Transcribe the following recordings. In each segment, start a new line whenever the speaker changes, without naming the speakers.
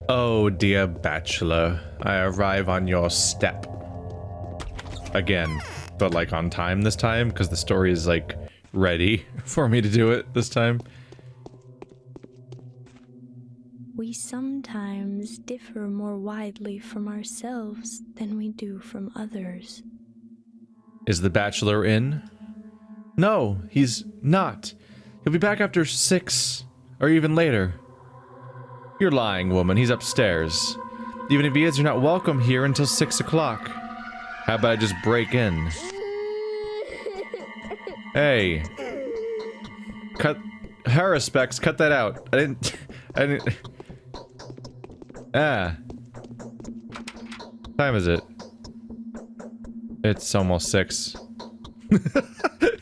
Oh, dear bachelor, I arrive on your step. Again, but like on time this time, because the story is like ready for me to do it this time.
We sometimes differ more widely from ourselves than we do from others.
Is the bachelor in? No, he's not. He'll be back after 6, or even later. You're lying, woman. He's upstairs. Even if he is, you're not welcome here until 6 o'clock. How about I just break in? Hey. Cut. Haruspex, cut that out. I didn't. Ah. What time is it? It's almost 6.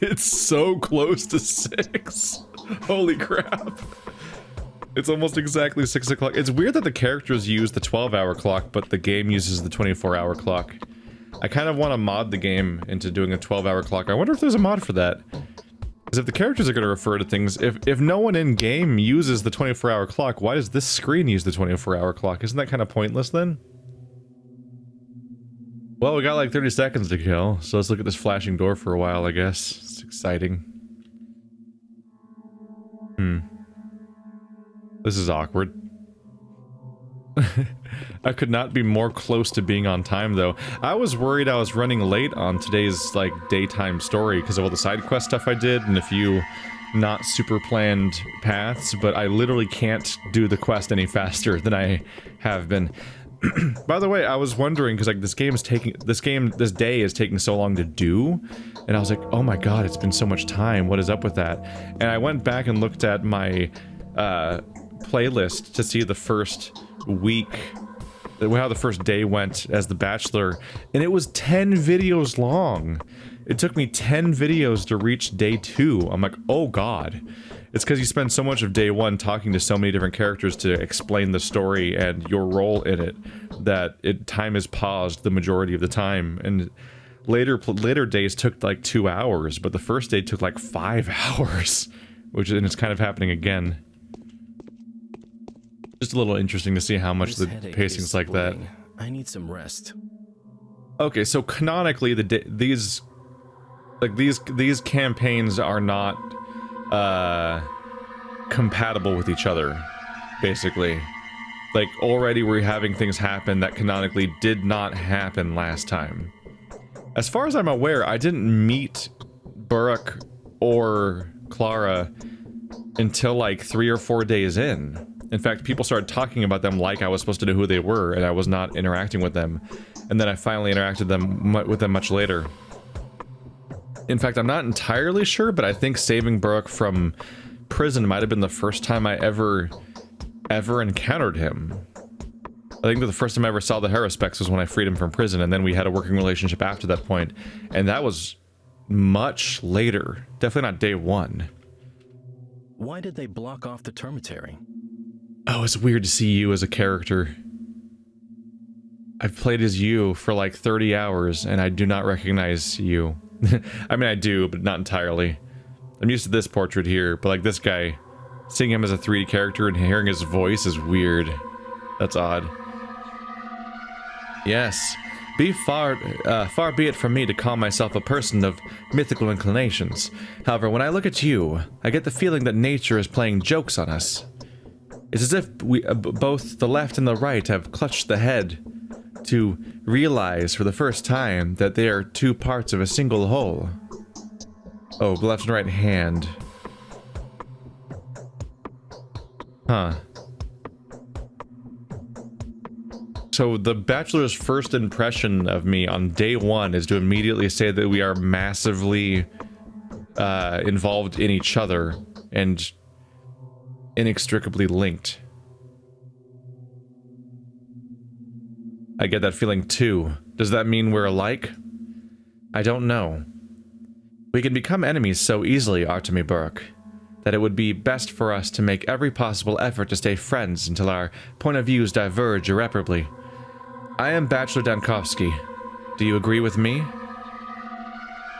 It's so close to 6. Holy crap. It's almost exactly 6 o'clock. It's weird that the characters use the 12-hour clock, but the game uses the 24-hour clock. I kind of want to mod the game into doing a 12-hour clock. I wonder if there's a mod for that. Because if the characters are going to refer to things, if no one in-game uses the 24-hour clock, why does this screen use the 24-hour clock? Isn't that kind of pointless then? Well, we got like 30 seconds to kill, so let's look at this flashing door for a while, I guess. It's exciting. This is awkward. I could not be more close to being on time, though. I was worried I was running late on today's, like, daytime story because of all the side quest stuff I did and a few not super planned paths, but I literally can't do the quest any faster than I have been. By the way, I was wondering, because, like, this day is taking so long to do, and I was like, oh my god, it's been so much time, what is up with that? And I went back and looked at my, playlist to see the first week, how the first day went as the Bachelor, and it was 10 videos long. It took me 10 videos to reach day 2. I'm like, oh god. It's because you spend so much of day 1 talking to so many different characters to explain the story and your role in it, that time is paused the majority of the time, and later days took like 2 hours, but the first day took like 5 hours, and it's kind of happening again. Just a little interesting to see how much the pacing's like that.
I need some rest.
Okay, so canonically, these campaigns are not compatible with each other, basically. Like, already we're having things happen that canonically did not happen last time. As far as I'm aware, I didn't meet Burke or Clara until like 3 or 4 days in. In fact, people started talking about them like I was supposed to know who they were, and I was not interacting with them. And then I finally interacted with them much later. In fact, I'm not entirely sure, but I think saving Burke from prison might have been the first time I ever encountered him. I think that the first time I ever saw the Haruspex was when I freed him from prison, and then we had a working relationship after that point. And that was much later. Definitely not day 1.
Why did they block off the termitary?
Oh, it's weird to see you as a character. I've played as you for like 30 hours, and I do not recognize you. I mean, I do, but not entirely. I'm used to this portrait here, but like this guy, seeing him as a 3D character and hearing his voice is weird. That's odd. Yes, far be it from me to call myself a person of mythical inclinations. However, when I look at you, I get the feeling that nature is playing jokes on us. It's as if we, both the left and the right, have clutched the head to realize for the first time that they are 2 parts of a single whole. Oh, the left and right hand. Huh. So the Bachelor's first impression of me on day 1 is to immediately say that we are massively involved in each other and inextricably linked. I get that feeling too. Does that mean we're alike? I don't know. We can become enemies so easily, Artemy Burke, that it would be best for us to make every possible effort to stay friends until our point of views diverge irreparably. I am Bachelor Dankovsky. Do you agree with me?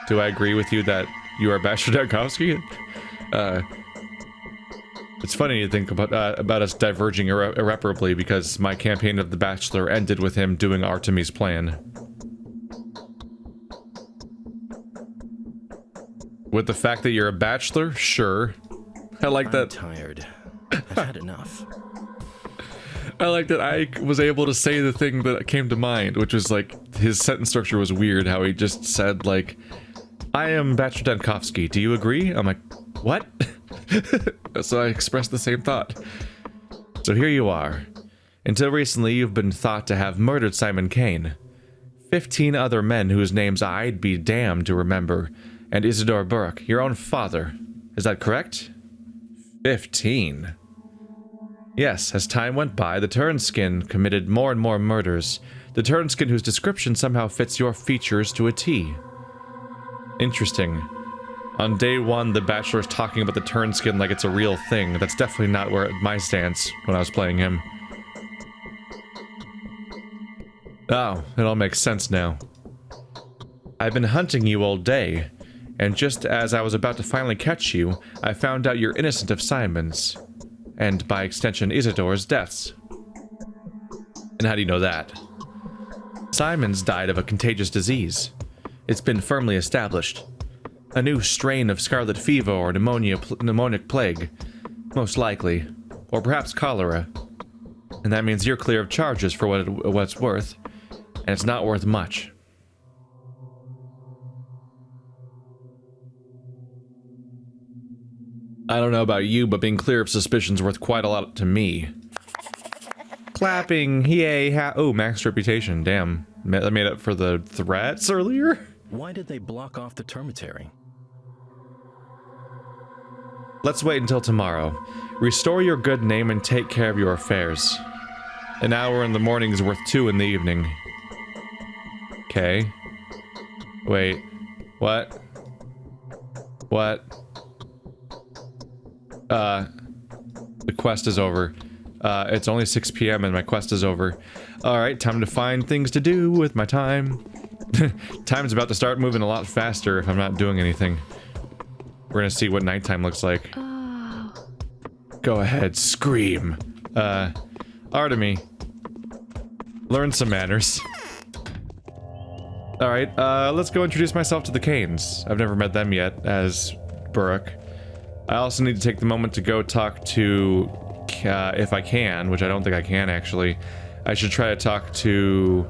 Do I agree with you that you are Bachelor Dankovsky? It's funny to think about us diverging irreparably because my campaign of The Bachelor ended with him doing Artemis' plan. With the fact that you're a bachelor, sure. I like
I'm
that.
tired. I've had enough.
I like that I was able to say the thing that came to mind, which was like, his sentence structure was weird, how he just said like, I am Bachelor Dankovsky, do you agree? I'm like, what? So I expressed the same thought. So here you are. Until recently, you've been thought to have murdered Simon Kane. 15 other men whose names I'd be damned to remember, and Isidore Burke, your own father. Is that correct? 15. Yes, as time went by, the Turnskin committed more and more murders. The Turnskin whose description somehow fits your features to a T. Interesting. On day one, the Bachelor's talking about the Turnskin like it's a real thing. That's definitely not where my stance when I was playing him. Oh, it all makes sense now. I've been hunting you all day, and just as I was about to finally catch you, I found out you're innocent of Simon's, and by extension Isidore's deaths. And how do you know that? Simon's died of a contagious disease. It's been firmly established. A new strain of scarlet fever or pneumonic plague, most likely, or perhaps cholera. And that means you're clear of charges for what it's worth, and it's not worth much. I don't know about you, but being clear of suspicion's worth quite a lot to me. Clapping, yay, oh, max reputation, damn. That made up for the threats earlier?
Why did they block off the termitary?
Let's wait until tomorrow. Restore your good name and take care of your affairs. An hour in the morning is worth 2 in the evening. Okay. Wait. What? What? The quest is over. It's only 6 p.m. and my quest is over. Alright, time to find things to do with my time. Time's about to start moving a lot faster if I'm not doing anything. We're gonna see what nighttime looks like.
Oh.
Go ahead, scream. Artemy. Learn some manners. Alright, let's go introduce myself to the Kanes. I've never met them yet, as Burke. I also need to take the moment to go talk to, if I can, which I don't think I can actually. I should try to talk to...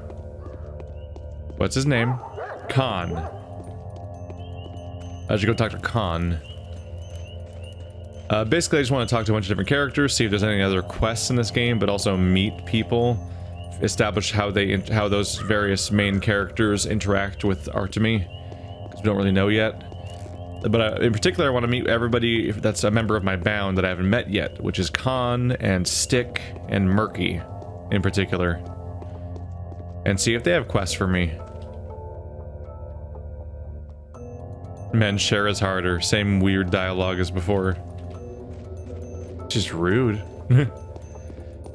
what's his name? Khan. I should go talk to Khan. Basically, I just want to talk to a bunch of different characters, see if there's any other quests in this game, but also meet people, establish how those various main characters interact with Artemy, because we don't really know yet. But in particular, I want to meet everybody that's a member of my bound that I haven't met yet, which is Khan and Stick and Murky, in particular, and see if they have quests for me. Men share is harder. Same weird dialogue as before. Just rude.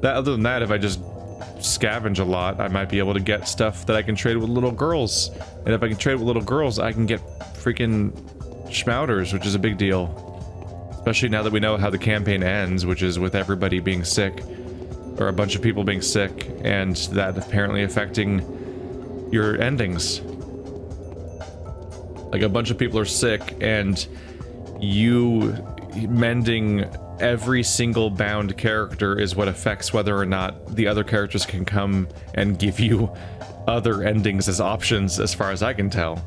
Other than that, if I just scavenge a lot, I might be able to get stuff that I can trade with little girls. And if I can trade with little girls, I can get freaking schmouters, which is a big deal. Especially now that we know how the campaign ends, which is with everybody being sick. Or a bunch of people being sick, and that apparently affecting your endings. Like, a bunch of people are sick, and you mending every single bound character is what affects whether or not the other characters can come and give you other endings as options, as far as I can tell.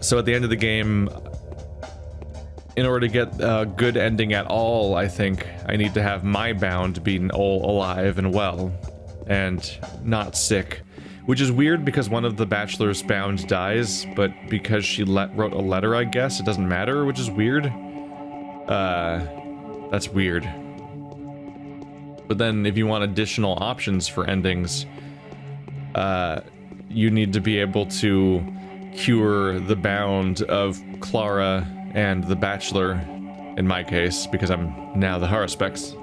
So at the end of the game, in order to get a good ending at all, I think I need to have my bound being all alive and well, and not sick. Which is weird because one of the Bachelor's bound dies, but because she wrote a letter, I guess, it doesn't matter, which is weird. That's weird. But then if you want additional options for endings, you need to be able to cure the bound of Clara and the Bachelor, in my case, because I'm now the Haruspex.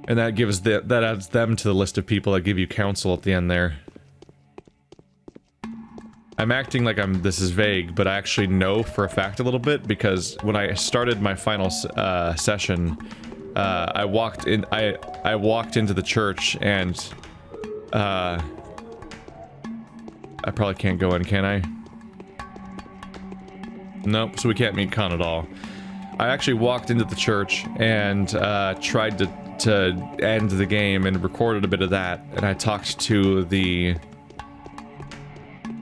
And that gives that adds them to the list of people that give you counsel at the end there. I'm acting like this is vague, but I actually know for a fact a little bit, because when I started my final session, I walked into the church, and I probably can't go in, can I? Nope, so we can't meet Khan at all. I actually walked into the church and tried to end the game and recorded a bit of that, and I talked to the...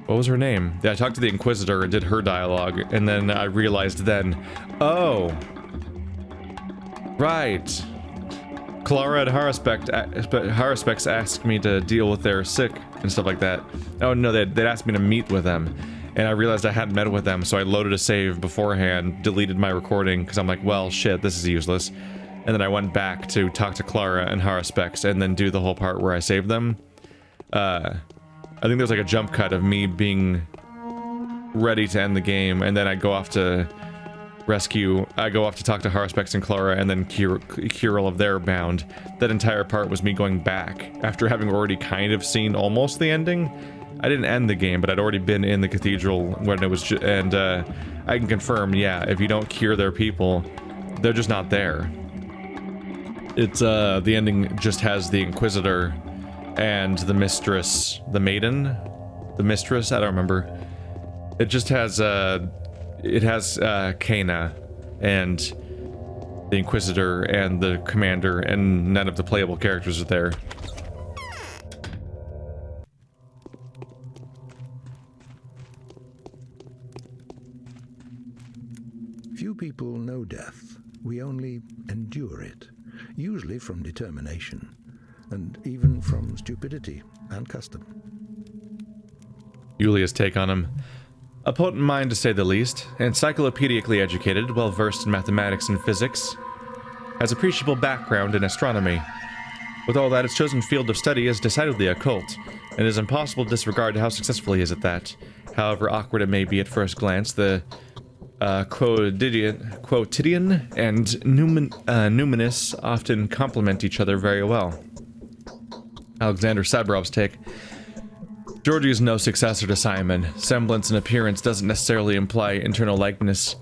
What was her name? Yeah, I talked to the Inquisitor and did her dialogue, and then I realized then, oh, right. Clara and Haruspex asked me to deal with their sick and stuff like that. Oh no, they'd asked me to meet with them, and I realized I hadn't met with them, so I loaded a save beforehand, deleted my recording, because I'm like, well, shit, this is useless. And then I went back to talk to Clara and Haruspex, and then do the whole part where I saved them. I think there's like a jump cut of me being ready to end the game, and then I go off to talk to Haruspex and Clara, and then cure all of their bound. That entire part was me going back, after having already kind of seen almost the ending. I didn't end the game, but I'd already been in the cathedral when it was, and I can confirm, yeah, if you don't cure their people, they're just not there. It's, the ending just has the Inquisitor and the mistress, the maiden, the mistress, I don't remember. It just has, Kana and the Inquisitor and the commander, and none of the playable characters are there.
Few people know death. We only endure it, usually from determination, and even from stupidity and custom.
Yulia's take on him. A potent mind, to say the least, encyclopedically educated, well-versed in mathematics and physics, has appreciable background in astronomy. With all that, his chosen field of study is decidedly occult, and it is impossible to disregard how successful he is at that. However awkward it may be at first glance, the quotidian and numinous often complement each other very well. Alexander Sabrov's take. Georgie is no successor to Simon. Semblance and appearance doesn't necessarily imply internal likeness.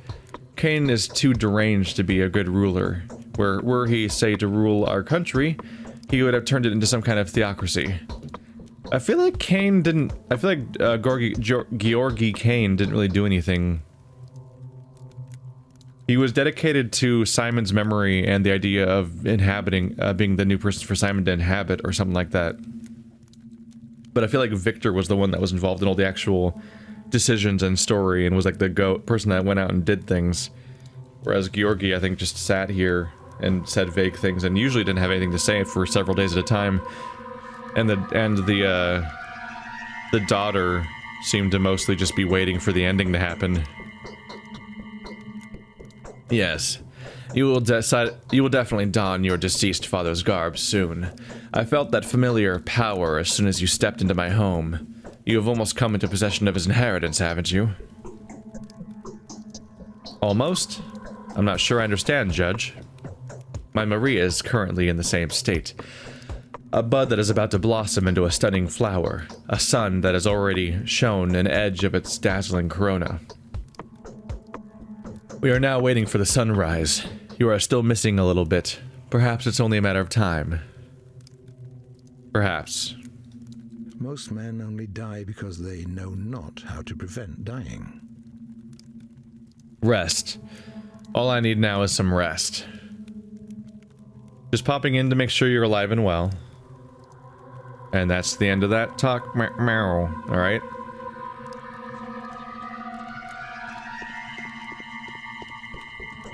Cain is too deranged to be a good ruler. Were he, say, to rule our country, he would have turned it into some kind of theocracy. I feel like Cain didn't... I feel like Georgi Cain didn't really do anything. He was dedicated to Simon's memory and the idea of inhabiting, being the new person for Simon to inhabit, or something like that. But I feel like Victor was the one that was involved in all the actual decisions and story, and was like the person that went out and did things. Whereas Georgi, I think, just sat here and said vague things, and usually didn't have anything to say for several days at a time. And the daughter seemed to mostly just be waiting for the ending to happen. Yes, you will definitely don your deceased father's garb soon. I felt that familiar power as soon as you stepped into my home. You have almost come into possession of his inheritance, haven't you? Almost? I'm not sure I understand, Judge. My Maria is currently in the same state. A bud that is about to blossom into a stunning flower. A sun that has already shown an edge of its dazzling corona. We are now waiting for the sunrise. You are still missing a little bit. Perhaps it's only a matter of time. Perhaps.
Most men only die because they know not how to prevent dying.
Rest. All I need now is some rest. Just popping in to make sure you're alive and well. And that's the end of that talk. Meow. Alright.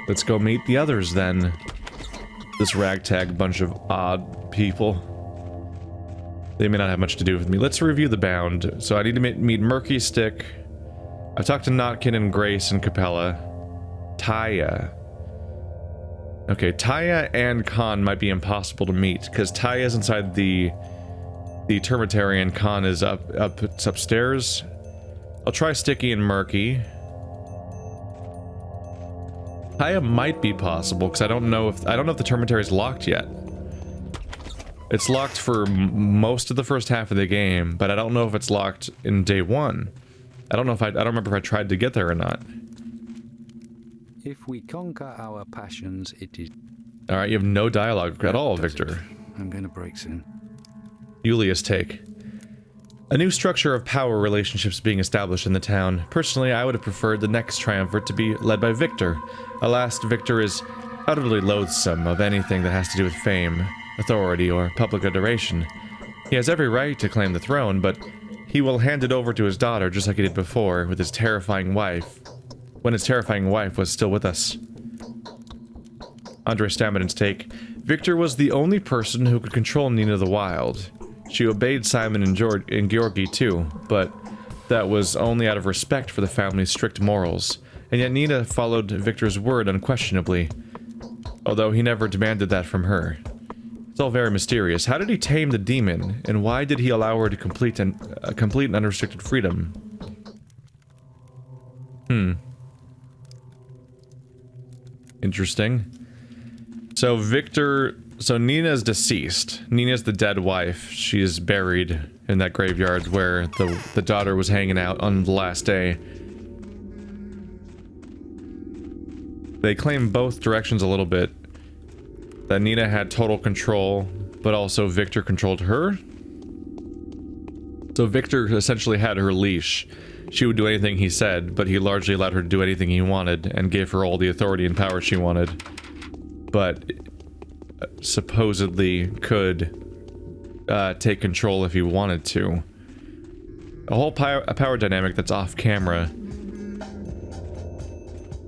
Let's go meet the others then. This ragtag bunch of odd people. They may not have much to do with me. Let's review the bound. So I need to meet Murky Stick. I've talked to Notkin and Grace and Capella. Taya. Okay, Taya and Khan might be impossible to meet, because Taya is inside the termitary and Khan is upstairs. I'll try Sticky and Murky. Taya might be possible, because I don't know if the termitary is locked yet. It's locked for most of the first half of the game, but I don't know if it's locked in day one. I don't know if I don't remember if I tried to get there or not.
If we conquer our passions, it is...
Alright, you have no dialogue at all, Victor.
I'm going to break soon.
Julia's take. A new structure of power relationships being established in the town. Personally, I would have preferred the next triumvirate to be led by Victor. Alas, Victor is utterly loathsome of anything that has to do with fame, authority, or public adoration. He has every right to claim the throne, but he will hand it over to his daughter just like he did before with his terrifying wife, when his terrifying wife was still with us. Andre Stamidin's take. Victor was the only person who could control Nina the Wild. She obeyed Simon and Georgi too, but that was only out of respect for the family's strict morals, and yet Nina followed Victor's word unquestionably, although he never demanded that from her. It's all very mysterious. How did he tame the demon, and why did he allow her to complete and unrestricted freedom? Interesting. So Nina's deceased. Nina's the dead wife. She is buried in that graveyard where the daughter was hanging out on the last day. They claim both directions a little bit. That Nina had total control, but also Victor controlled her. So Victor essentially had her leash. She would do anything he said, but he largely allowed her to do anything he wanted and gave her all the authority and power she wanted. But supposedly could take control if he wanted to. A whole power dynamic that's off camera.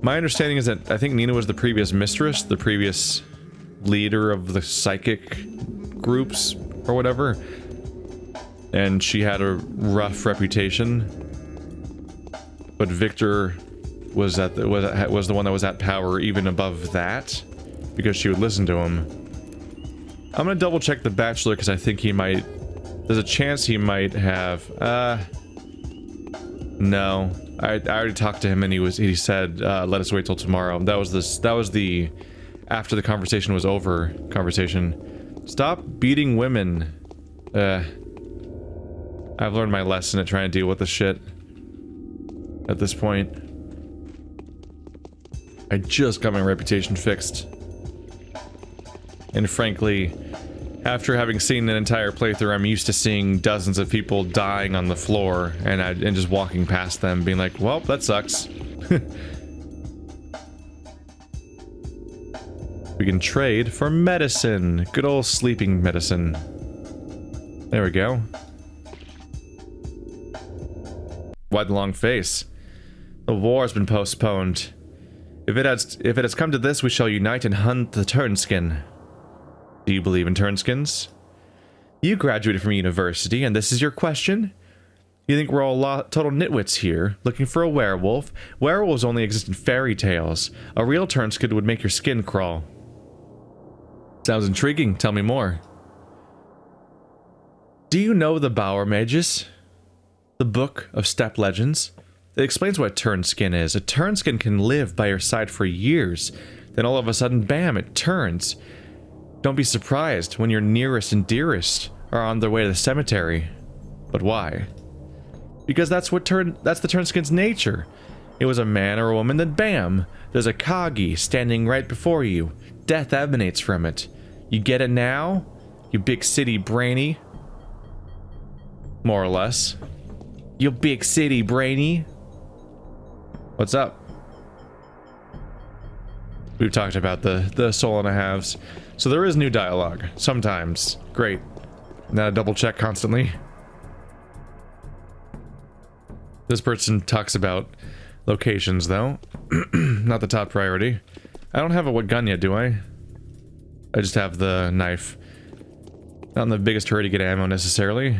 My understanding is that I think Nina was the previous mistress, the previous leader of the psychic groups or whatever, and she had a rough reputation. But Victor was the one that was at power even above that, because she would listen to him. I'm gonna double check the Bachelor because I think he might. There's a chance he might have. No, I already talked to him and he said let us wait till tomorrow. That was the after the conversation was over conversation. Stop beating women. I've learned my lesson at trying to deal with the shit at this point. I just got my reputation fixed. And frankly, after having seen an entire playthrough, I'm used to seeing dozens of people dying on the floor and just walking past them being like, well, that sucks. We can trade for medicine. Good old sleeping medicine. There we go. Why the long face? The war has been postponed. If it has come to this, we shall unite and hunt the turnskin. Do you believe in turnskins? You graduated from university, and this is your question? You think we're all total nitwits here, looking for a werewolf? Werewolves only exist in fairy tales. A real turnskin would make your skin crawl. Sounds intriguing. Tell me more. Do you know the Bower Mages? The book of steppe legends? It explains what a turnskin is. A turnskin can live by your side for years. Then all of a sudden, bam, it turns. Don't be surprised when your nearest and dearest are on their way to the cemetery. But why? Because that's the turnskin's nature. It was a man or a woman, then bam, there's a Kagi standing right before you. Death emanates from it. You get it now? You big city brainy? More or less. You big city brainy? What's up? We've talked about the soul and a halves. So there is new dialogue. Sometimes. Great. Now double check constantly. This person talks about locations, though. Not the top priority. I don't have a what gun yet, do I? I just have the knife. Not in the biggest hurry to get ammo, necessarily.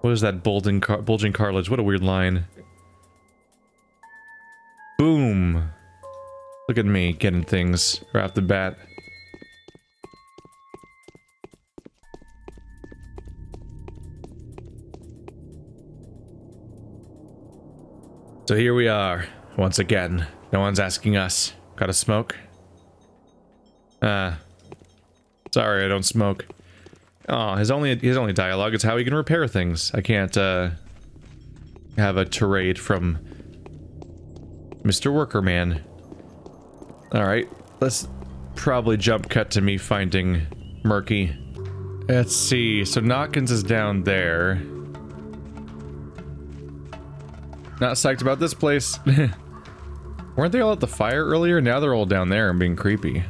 What is that bulging cartilage? What a weird line. Boom. Look at me getting things right off the bat. So here we are, once again. No one's asking us. Got a smoke? Sorry, I don't smoke. Oh, his only dialogue is how he can repair things. I can't have a tirade from Mr. Workerman. Alright, let's probably jump cut to me finding Murky. Let's see, so Knockins is down there. Not psyched about this place. Weren't they all at the fire earlier? Now they're all down there and being creepy.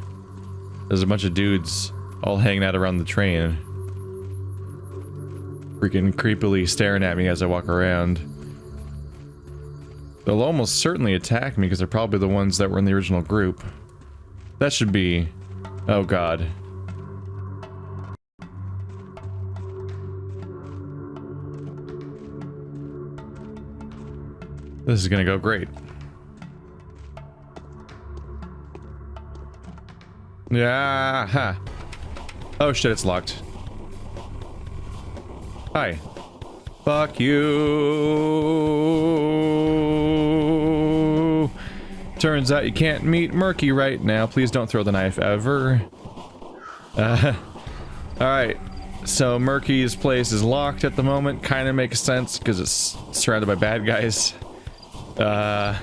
There's a bunch of dudes all hanging out around the train. Freaking creepily staring at me as I walk around. They'll almost certainly attack me because they're probably the ones that were in the original group. That should be... oh god. This is gonna go great. Yeah, ha. Oh shit, it's locked. Hi. Fuck you. Turns out you can't meet Murky right now. Please don't throw the knife ever. Alright. So Murky's place is locked at the moment. Kind of makes sense because it's surrounded by bad guys. I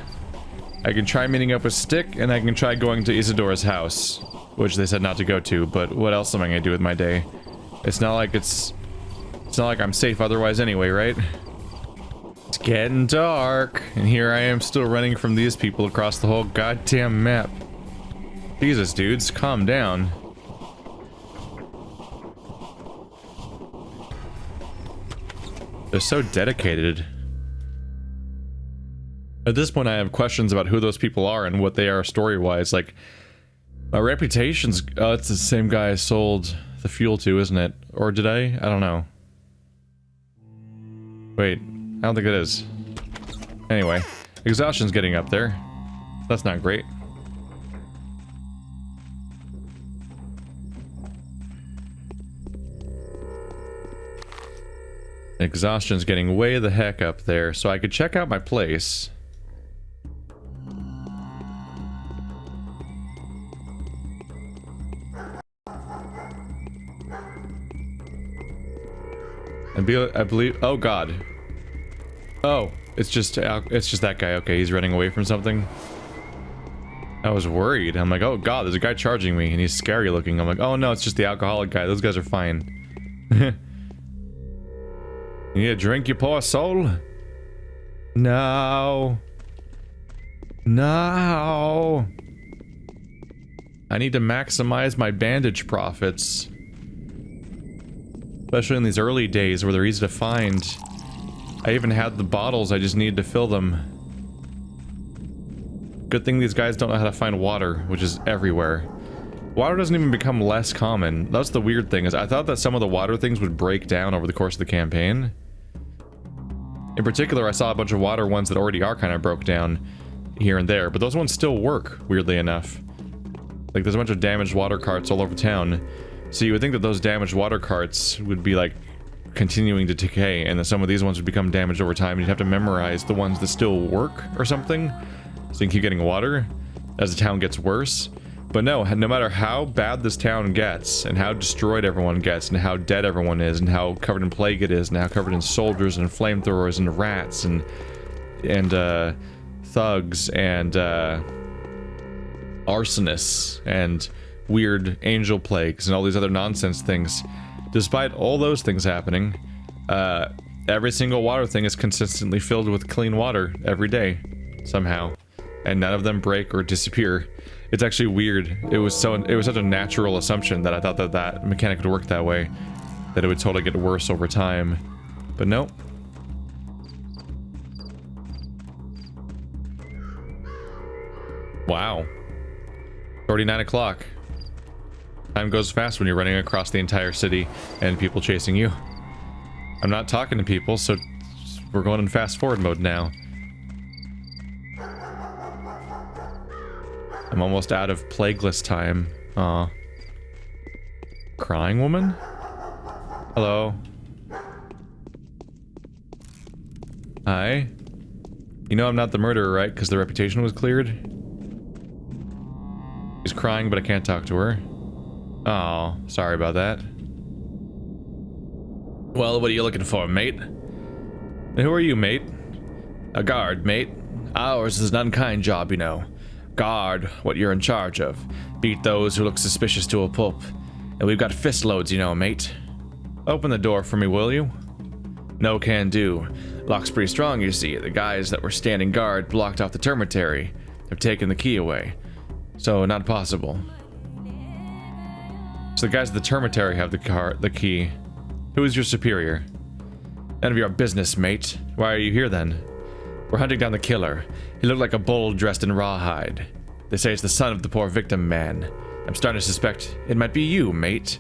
can try meeting up with Stick, and I can try going to Isidora's house, which they said not to go to, but what else am I gonna do with my day? It's not like I'm safe otherwise anyway, right? It's getting dark, and here I am still running from these people across the whole goddamn map. Jesus, dudes, calm down. They're so dedicated. At this point, I have questions about who those people are and what they are story-wise. Like, my reputation's... oh, it's the same guy I sold the fuel to, isn't it? Or did I? I don't know. Wait, I don't think it is. Anyway, exhaustion's getting up there. That's not great. Exhaustion's getting way the heck up there, so I could check out my place. I believe... oh god. Oh, it's just that guy. Okay, he's running away from something. I was worried. I'm like, oh god, there's a guy charging me, and he's scary looking. I'm like, oh no, it's just the alcoholic guy. Those guys are fine. You need a drink, you poor soul? No. No. I need to maximize my bandage profits. Especially in these early days where they're easy to find. I even had the bottles, I just needed to fill them. Good thing these guys don't know how to find water, which is everywhere. Water doesn't even become less common. That's the weird thing, is I thought that some of the water things would break down over the course of the campaign. In particular, I saw a bunch of water ones that already are kind of broke down here and there, but those ones still work, weirdly enough. Like, there's a bunch of damaged water carts all over town. So you would think that those damaged water carts would be, like, continuing to decay, and that some of these ones would become damaged over time, and you'd have to memorize the ones that still work, or something, so you can keep getting water as the town gets worse. But no matter how bad this town gets, and how destroyed everyone gets, and how dead everyone is, and how covered in plague it is, and how covered in soldiers, and flamethrowers, and rats, and thugs, and arsonists, and weird angel plagues and all these other nonsense things. Despite all those things happening, every single water thing is consistently filled with clean water every day, somehow, and none of them break or disappear. It's actually weird. It was such a natural assumption that I thought that that mechanic would work that way, that it would totally get worse over time, but nope. Wow. It's already 9 o'clock. Time goes fast when you're running across the entire city and people chasing you. I'm not talking to people, so we're going in fast forward mode now. I'm almost out of plagueless time. Aw. Crying woman? Hello. Hi. You know I'm not the murderer, right? Because the reputation was cleared? She's crying, but I can't talk to her. Oh, sorry about that. Well, what are you looking for, mate? Who are you, mate? A guard, mate. Ours is an unkind job, you know. Guard what you're in charge of. Beat those who look suspicious to a pulp. And we've got fist loads, you know, mate. Open the door for me, will you? No can do. Lock's pretty strong, you see. The guys that were standing guard blocked off the termitary. They've taken the key away. So, not possible. So the guys at the termitary have the key. Who is your superior? None of your business, mate. Why are you here then? We're hunting down the killer. He looked like a bull dressed in rawhide. They say it's the son of the poor victim man. I'm starting to suspect it might be you, mate.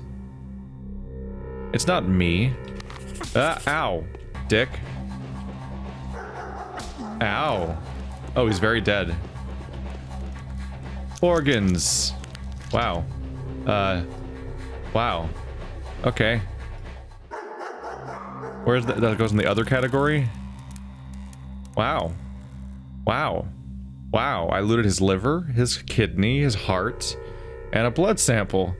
It's not me. Ow, dick. Ow. Oh, he's very dead. Organs. Wow. Wow. Okay. Where's that goes in the other category? Wow. Wow. Wow. I looted his liver, his kidney, his heart, and a blood sample.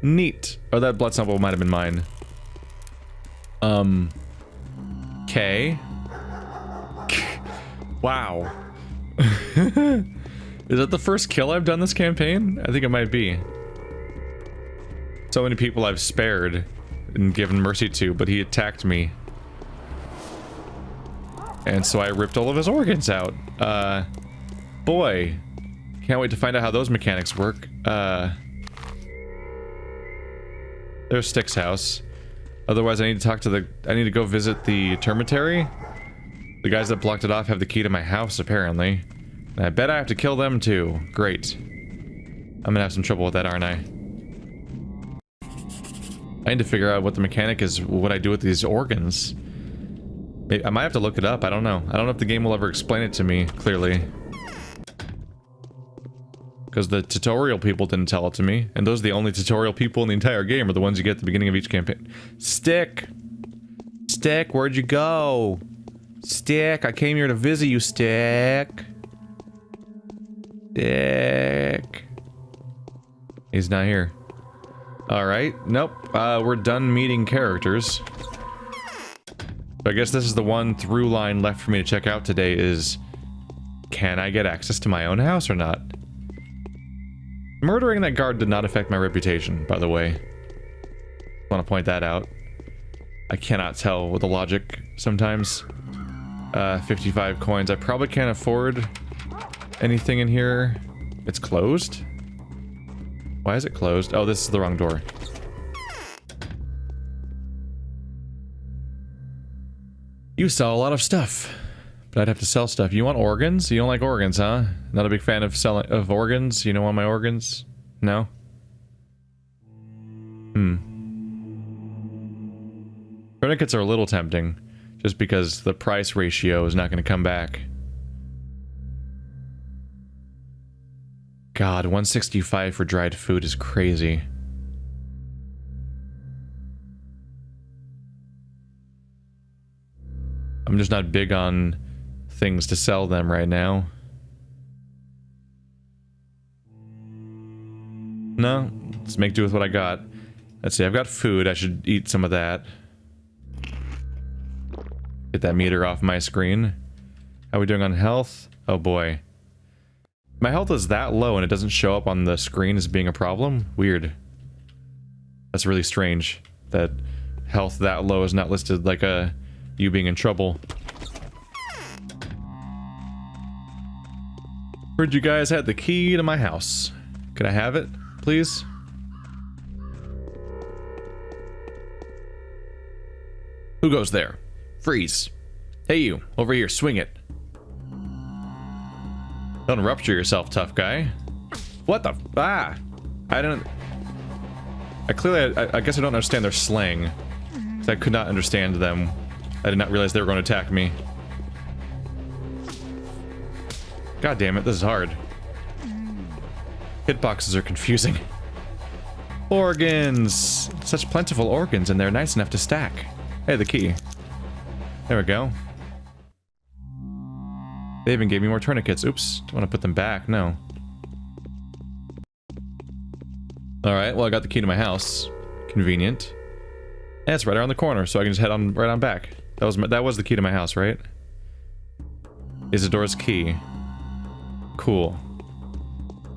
Neat. Oh, that blood sample might have been mine. Okay. Wow. Is that the first kill I've done this campaign? I think it might be. So many people I've spared and given mercy to, but he attacked me. And so I ripped all of his organs out. Boy. Can't wait to find out how those mechanics work. There's Stick's house. Otherwise, I need to talk to I need to go visit the termitary. The guys that blocked it off have the key to my house, apparently. And I bet I have to kill them too. Great. I'm gonna have some trouble with that, aren't I? I need to figure out what the mechanic is, what I do with these organs. Maybe, I might have to look it up, I don't know. I don't know if the game will ever explain it to me, clearly. Because the tutorial people didn't tell it to me. And those are the only tutorial people in the entire game, are the ones you get at the beginning of each campaign. Stick! Stick, where'd you go? Stick, I came here to visit you, Stick. Stick. He's not here. Alright, nope. We're done meeting characters. So I guess this is the one through line left for me to check out today is... Can I get access to my own house or not? Murdering that guard did not affect my reputation, by the way. I want to point that out. I cannot tell with the logic sometimes. 55 coins. I probably can't afford anything in here. It's closed? Why is it closed? Oh, this is the wrong door. You sell a lot of stuff, but I'd have to sell stuff. You want organs? You don't like organs, huh? Not a big fan of selling organs? You don't want my organs? No? Tourniquets are a little tempting, just because the price ratio is not going to come back. God, 165 for dried food is crazy. I'm just not big on things to sell them right now. No, let's make do with what I got. Let's see, I've got food, I should eat some of that. Get that meter off my screen. How are we doing on health? Oh boy. My health is that low and it doesn't show up on the screen as being a problem? Weird. That's really strange. That health that low is not listed like you being in trouble. Heard you guys had the key to my house. Can I have it, please? Who goes there? Freeze. Hey you, over here, swing it. Don't rupture yourself, tough guy. What the I guess I don't understand their slang. 'Cause I could not understand them. I did not realize they were going to attack me. God damn it, this is hard. Hitboxes are confusing. Organs! Such plentiful organs, and they're nice enough to stack. Hey, the key. There we go. They even gave me more tourniquets. Oops. Don't want to put them back. No. Alright, well I got the key to my house. Convenient. Yeah, it's right around the corner, so I can just head on right on back. That was the key to my house, right? Isidore's key. Cool.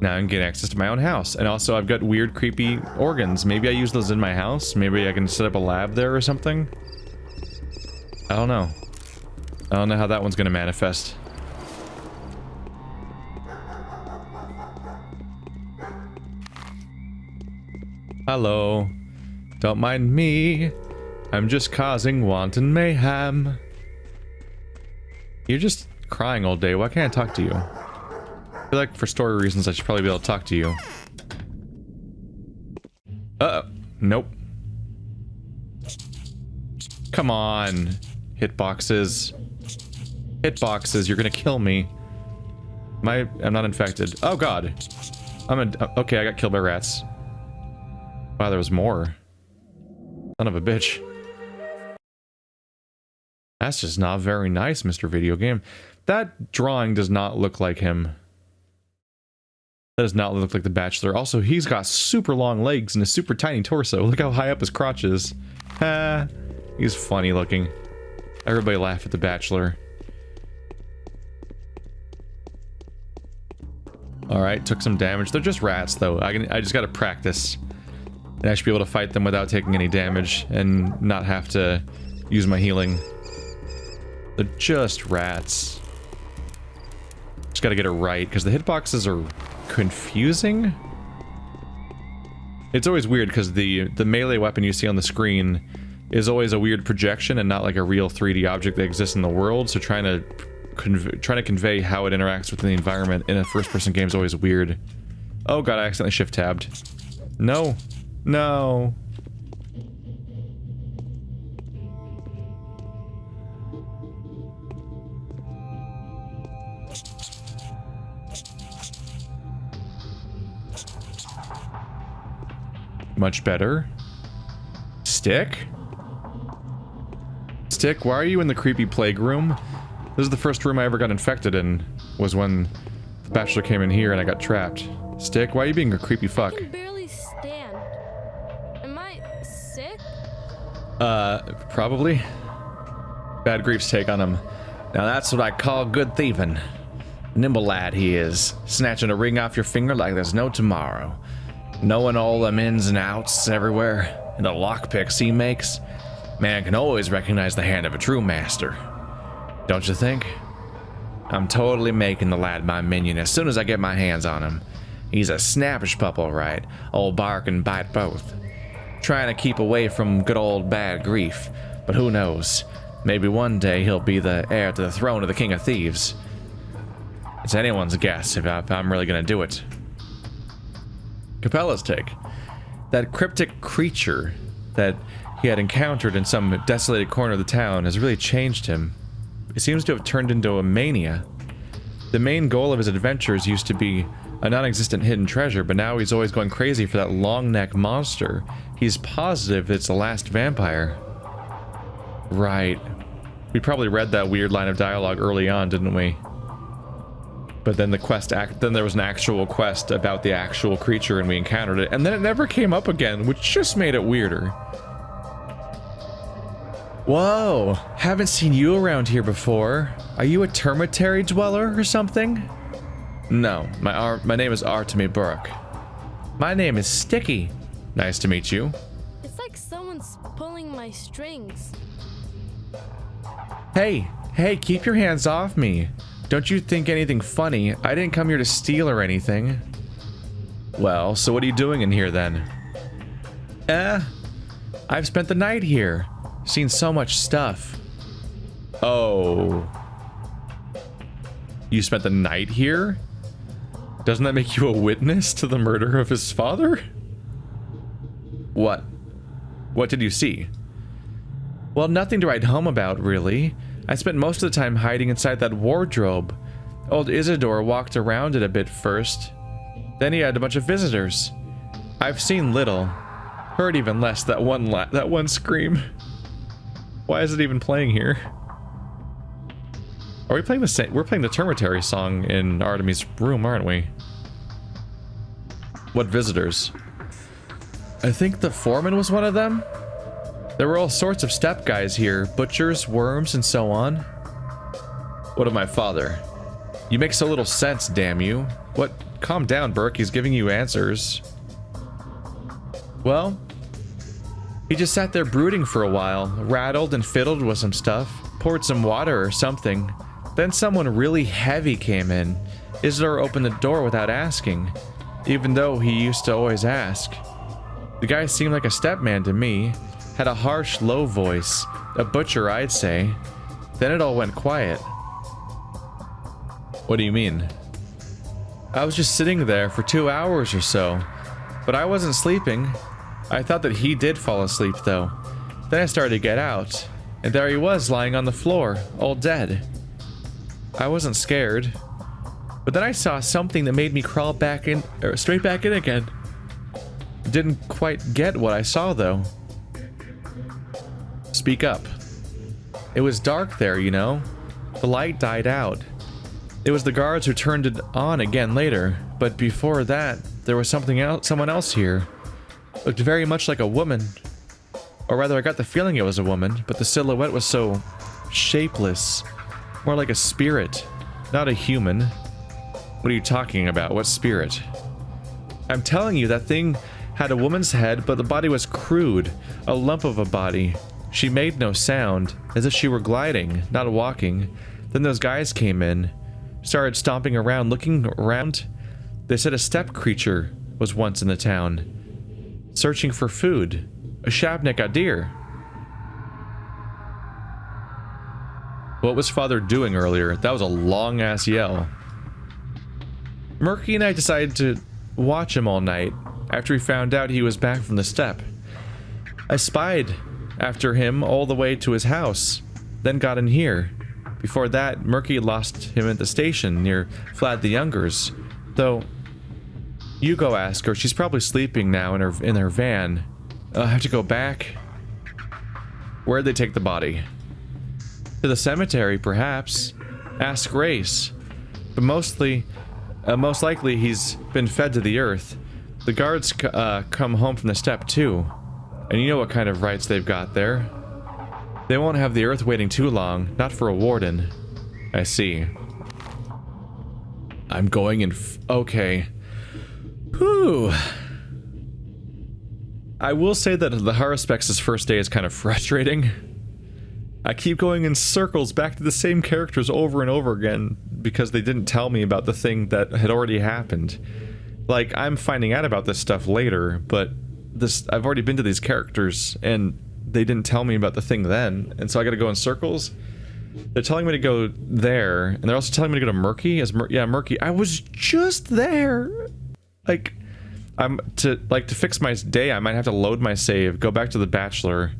Now I can get access to my own house. And also I've got weird, creepy organs. Maybe I use those in my house? Maybe I can set up a lab there or something? I don't know. I don't know how that one's gonna manifest. Hello. Don't mind me. I'm just causing wanton mayhem. You're just crying all day. Why can't I talk to you? I feel like for story reasons I should probably be able to talk to you. Uh-oh. Nope. Come on. Hitboxes. Hitboxes, you're gonna kill me. I'm not infected. Oh god. Okay, I got killed by rats. Wow, there was more. Son of a bitch. That's just not very nice, Mr. Video Game. That drawing does not look like him. That does not look like the Bachelor. Also, he's got super long legs and a super tiny torso. Look how high up his crotch is. Ha! He's funny looking. Everybody laugh at the Bachelor. Alright, took some damage. They're just rats, though. I just gotta practice. And I should be able to fight them without taking any damage and not have to use my healing. They're just rats. Just gotta get it right, because the hitboxes are confusing. It's always weird, because the melee weapon you see on the screen is always a weird projection and not like a real 3D object that exists in the world, so trying to convey how it interacts with the environment in a first-person game is always weird. Oh god, I accidentally shift-tabbed. No. No. Much better. Stick? Stick, why are you in the creepy plague room? This is the first room I ever got infected in, was when the Bachelor came in here and I got trapped. Stick, why are you being a creepy fuck?
I can barely stand. Am I sick?
Probably. Bad Grief's take on him. Now that's what I call good thieving. Nimble lad he is, snatching a ring off your finger like there's no tomorrow. Knowing all them ins and outs everywhere, and the lockpicks he makes, man can always recognize the hand of a true master. Don't you think? I'm totally making the lad my minion as soon as I get my hands on him. He's a snappish pup, all right. Old bark and bite both. Trying to keep away from good old Bad Grief, but who knows? Maybe one day he'll be the heir to the throne of the King of Thieves. It's anyone's guess if I'm really gonna do it. Capella's take. That cryptic creature that he had encountered in some desolated corner of the town has really changed him. It seems to have turned into a mania. The main goal of his adventures used to be a non-existent hidden treasure, but now he's always going crazy for that long-neck monster. He's positive it's the last vampire. Right. We probably read that weird line of dialogue early on, didn't we? But then then there was an actual quest about the actual creature and we encountered it, and then it never came up again, which just made it weirder. Whoa, haven't seen you around here before. Are you a termitary dweller or something? No, my name is Artemy Burke. My name is Sticky. Nice to meet you.
It's like someone's pulling my strings.
Hey, keep your hands off me. Don't you think anything funny? I didn't come here to steal or anything. Well, so what are you doing in here then? I've spent the night here. Seen so much stuff. Oh. You spent the night here? Doesn't that make you a witness to the murder of his father? What? What did you see? Well, nothing to write home about, really. I spent most of the time hiding inside that wardrobe. Old Isidore walked around it a bit first. Then he had a bunch of visitors. I've seen little. Heard even less that one scream. Why is it even playing here? Are we playing the same? We're playing the Termitary song in Artemy's room, aren't we? What visitors? I think the foreman was one of them. There were all sorts of steppe guys here, butchers, worms, and so on. What of my father? You make so little sense, damn you. What? Calm down, Burke, he's giving you answers. Well, he just sat there brooding for a while, rattled and fiddled with some stuff, poured some water or something. Then someone really heavy came in. Isidore opened the door without asking, even though he used to always ask. The guy seemed like a stepman to me, had a harsh, low voice, a butcher, I'd say. Then it all went quiet. What do you mean? I was just sitting there for 2 hours or so, but I wasn't sleeping. I thought that he did fall asleep though. Then I started to get out, and there he was lying on the floor, all dead. I wasn't scared, but then I saw something that made me crawl back in, or straight back in again. Didn't quite get what I saw though. Speak up. It was dark there, you know. The light died out. It was the guards who turned it on again later, but before that, there was someone else here. Looked very much like a woman. Or rather, I got the feeling it was a woman, but the silhouette was so shapeless. More like a spirit, not a human. What are you talking about? What spirit? I'm telling you, that thing had a woman's head, but the body was crude, a lump of a body. She made no sound, as if she were gliding, not walking. Then those guys came in, started stomping around, looking around. They said a steppe creature was once in the town, searching for food. A shabnik adir. What was Father doing earlier? That was a long-ass yell. Murky and I decided to watch him all night, after we found out he was back from the steppe. I spied after him all the way to his house, then got in here. Before that, Murky lost him at the station near Flad the Younger's. Though, you go ask her. She's probably sleeping now in her van. I'll have to go back. Where'd they take the body? To the cemetery, perhaps. Ask Grace. But most likely he's been fed to the earth. The guards come home from the steppe too. And you know what kind of rights they've got there. They won't have the earth waiting too long, not for a warden. I see. I'm going in okay. Whew. I will say that the Haruspex's first day is kind of frustrating. I keep going in circles back to the same characters over and over again because they didn't tell me about the thing that had already happened. Like, I'm finding out about this stuff later, but I've already been to these characters and they didn't tell me about the thing then, and so I gotta go in circles. They're telling me to go there, and they're also telling me to go to Murky. Yeah, Murky. I was just there. Like, to fix my day, I might have to load my save, go back to the Bachelor,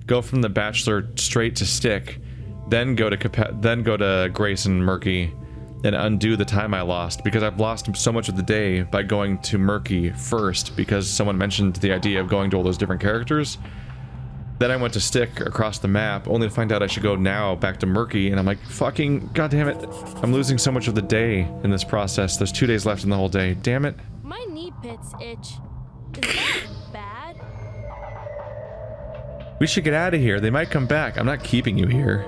go from the Bachelor straight to Stick, then go to Grace and Murky, and undo the time I lost, because I've lost so much of the day by going to Murky first, because someone mentioned the idea of going to all those different characters. Then I went to Stick across the map, only to find out I should go now back to Murky, and I'm like, fucking goddamn it. I'm losing so much of the day in this process. There's 2 days left in the whole day. Damn it.
My knee pits itch. Is that bad?
We should get out of here. They might come back. I'm not keeping you here.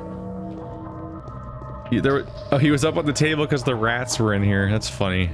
Oh, he was up on the table because the rats were in here. That's funny.